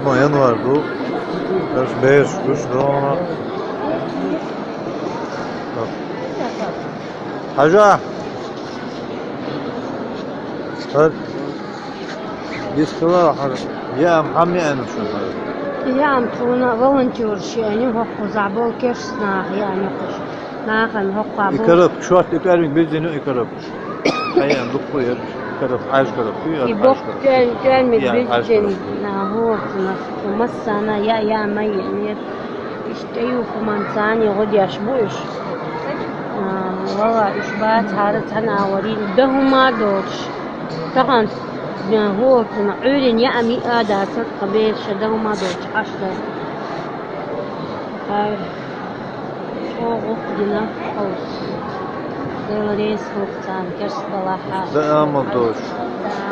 Mayan var bu. Biraz beyaz kuş. Ona. Hacı. هل يستوى يا محمي أنا شو يا عم تونا volunteer يعني هو زعبول كيرسنا يعني قش ناخن هو قابو يكرب شو تكرم بيزنو يكرب هيا ندقو ير يكرب عايش كرب يا يبوك كان عايش متبجن كرب ناهور ومسانا يا مي يعني يشتيو كمان ثاني غد يشبوش والله إشبات هذا أنا وريد ده ما دوش طبعا هو عيرين يا أمي آدار قبيل شده ما دوش أشتر هاي شو غفدنا خوص دولريس وقتان كرس بلاحة ده أمل دوش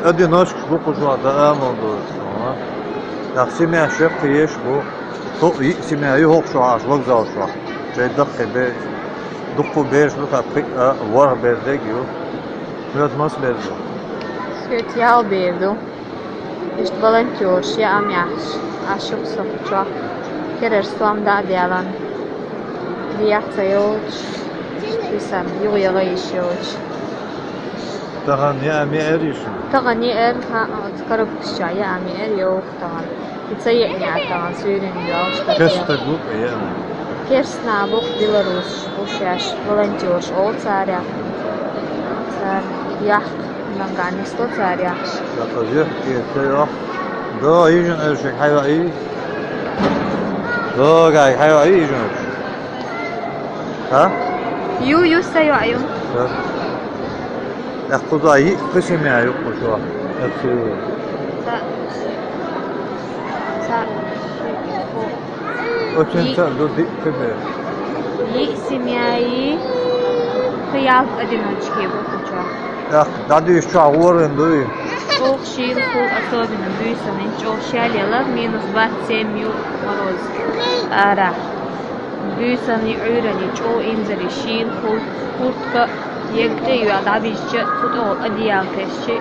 أدي ناشك بقو شو ده أمل دوش تقسيم عشق فيش بو تو يقسم يهوق شو عاش وقزاو شو جاي دقي بيش دقو بيش لقى فئة وره بيردقيو مياد ماس بيردو Sköt jag bedo. Just volunteers ja am jax. Ashuk sokcha. Kerer slam da dialan. Diaxa yoch. Bisam yuya gayşyoch. تغن يا أمي أريشن Tagani er ha tkarab kşa ya ami er yok tagan. Itsayni atagan suyun yoch. كشتا قوق يا أمي Kersna bok Belarus. Ushyash volunteers all tsarya. Tsar yak. Langani sto tsarya. يا قضية كيف ده يجن أرشك حيوائي ده جاي حيوائي يجن ها Yu sayo ayun. يأخذ أي قسم يا يقول شو أكثر Sa sa أتنسى ده دي كده Yi simyayi kıyaf adına çıkıyor bu kucağa. يا دادي إيش عورن ده Çok şiir kul особенно büyüsün. Çok şalyalar minus 27 moroz. Ara. Büyüsün üreni çok inzeli şiir kul kurtka yekte yu adabişçe tut ol adiyan keşçi.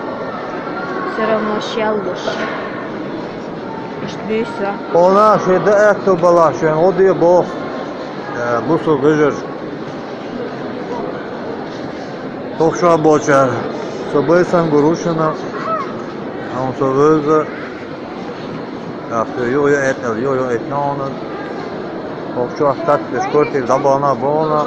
Sıramoşyalmış. İşte büyüsün. ona şeyde ekto balaşın o diye bu su gıcır Tokşa boçer Собой сам грушина он совözü yapıyor yo etnal yo etna onun Tokşa tat beşkortil dabana bona